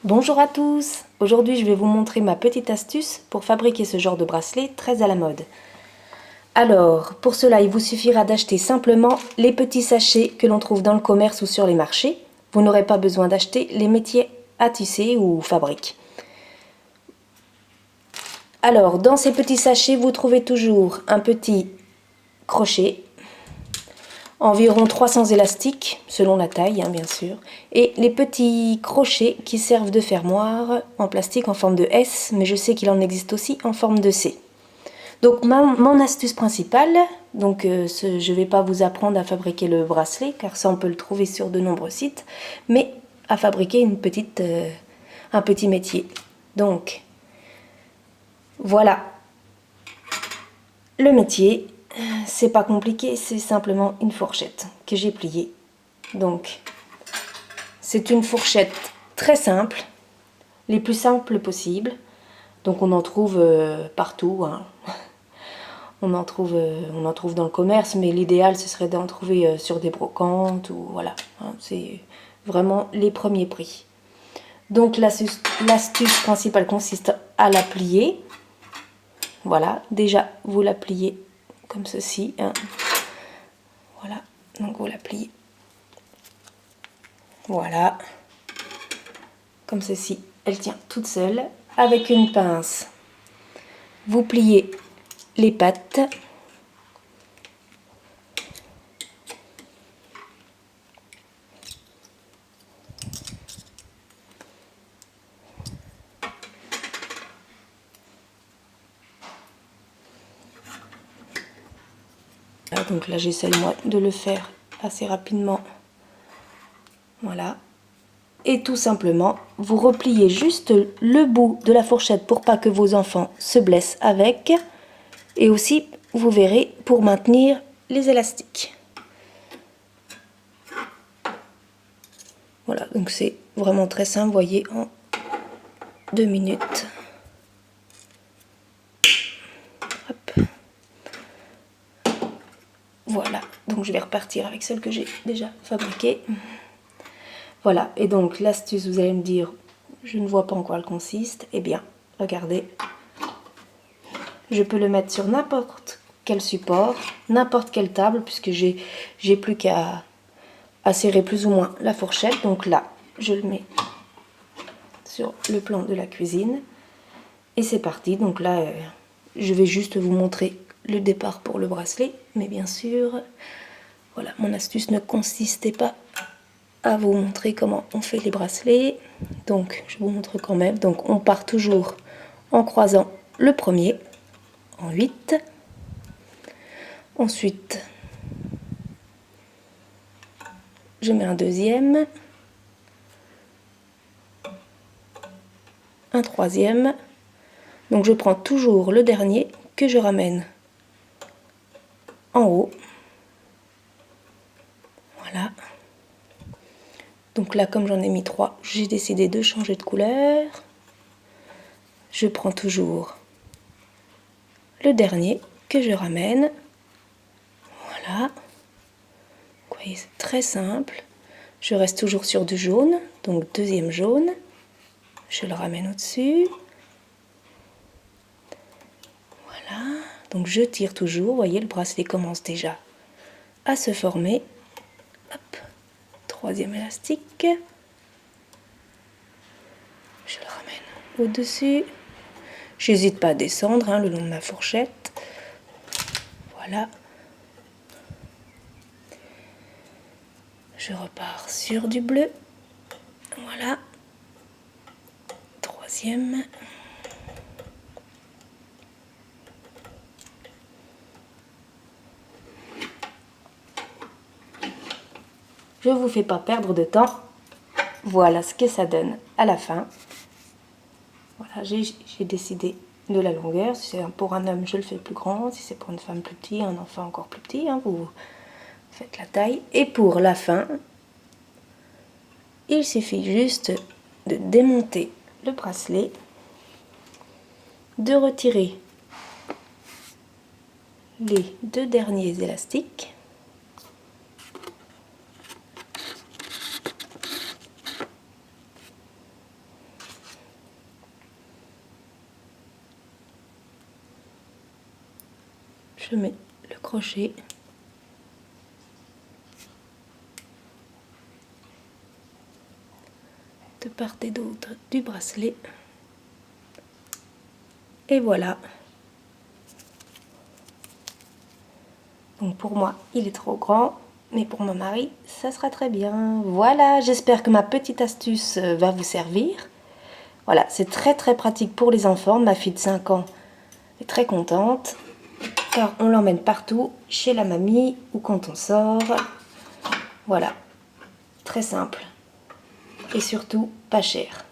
Bonjour à tous! Aujourd'hui je vais vous montrer ma petite astuce pour fabriquer ce genre de bracelet très à la mode. Alors, pour cela il vous suffira d'acheter simplement les petits sachets que l'on trouve dans le commerce ou sur les marchés. Vous n'aurez pas besoin d'acheter les métiers à tisser ou fabriques. Alors, dans ces petits sachets, vous trouvez toujours un petit crochet, environ 300 élastiques, selon la taille bien sûr, et les petits crochets qui servent de fermoir en plastique en forme de S, mais je sais qu'il en existe aussi en forme de C. Donc mon astuce principale, je ne vais pas vous apprendre à fabriquer le bracelet, car ça on peut le trouver sur de nombreux sites, mais à fabriquer un petit métier. Donc, voilà le métier. C'est pas compliqué, c'est simplement une fourchette que j'ai pliée. Donc, c'est une fourchette très simple, les plus simples possibles. Donc on en trouve partout, hein. On en trouve dans le commerce, mais l'idéal ce serait d'en trouver sur des brocantes ou voilà, hein, c'est vraiment les premiers prix. Donc l'astuce principale consiste à la plier. Voilà, déjà vous la pliez comme ceci, hein. Voilà, donc vous la pliez. Voilà, comme ceci, elle tient toute seule. Avec une pince, vous pliez les pattes. Donc là j'essaye moi de le faire assez rapidement. Voilà. Et tout simplement, vous repliez juste le bout de la fourchette pour pas que vos enfants se blessent avec. Et aussi, vous verrez, pour maintenir les élastiques. Voilà, donc c'est vraiment très simple, vous voyez, en 2 minutes. Hop. Voilà, donc je vais repartir avec celle que j'ai déjà fabriquée. Voilà, et donc l'astuce, vous allez me dire, je ne vois pas en quoi elle consiste. Eh bien, regardez, je peux le mettre sur n'importe quel support, n'importe quelle table, puisque j'ai plus qu'à serrer plus ou moins la fourchette. Donc là, je le mets sur le plan de la cuisine. Et c'est parti. Donc là, je vais juste vous montrer le départ pour le bracelet. Mais bien sûr, voilà, mon astuce ne consistait pas à vous montrer comment on fait les bracelets. Donc, je vous montre quand même. Donc, on part toujours en croisant le premier en 8. Ensuite, je mets un deuxième, un troisième. Donc, je prends toujours le dernier que je ramène en haut. Voilà. Donc là, comme j'en ai mis 3, j'ai décidé de changer de couleur. Je prends toujours le dernier que je ramène. Voilà. Vous voyez, c'est très simple. Je reste toujours sur du jaune, donc deuxième jaune. Je le ramène au-dessus. Voilà. Donc je tire toujours. Vous voyez, le bracelet commence déjà à se former. Hop. Troisième élastique. Je le ramène au-dessus. J'hésite pas à descendre le long de ma fourchette. Voilà. Je repars sur du bleu. Voilà. Troisième. Je vous fais pas perdre de temps. Voilà ce que ça donne à la fin. Voilà, j'ai décidé de la longueur. Si c'est pour un homme, je le fais plus grand. Si c'est pour une femme plus petit, un enfant encore plus petit, vous faites la taille. Et pour la fin, il suffit juste de démonter le bracelet, de retirer les 2 derniers élastiques. je mets le crochet. De part et d'autre du bracelet. Et voilà. Donc pour moi, il est trop grand, mais pour mon mari, ça sera très bien. Voilà, j'espère que ma petite astuce va vous servir. Voilà, c'est très pratique pour les enfants. Ma fille de 5 ans est très contente, car on l'emmène partout, chez la mamie ou quand on sort. Voilà, très simple. Et surtout, pas cher.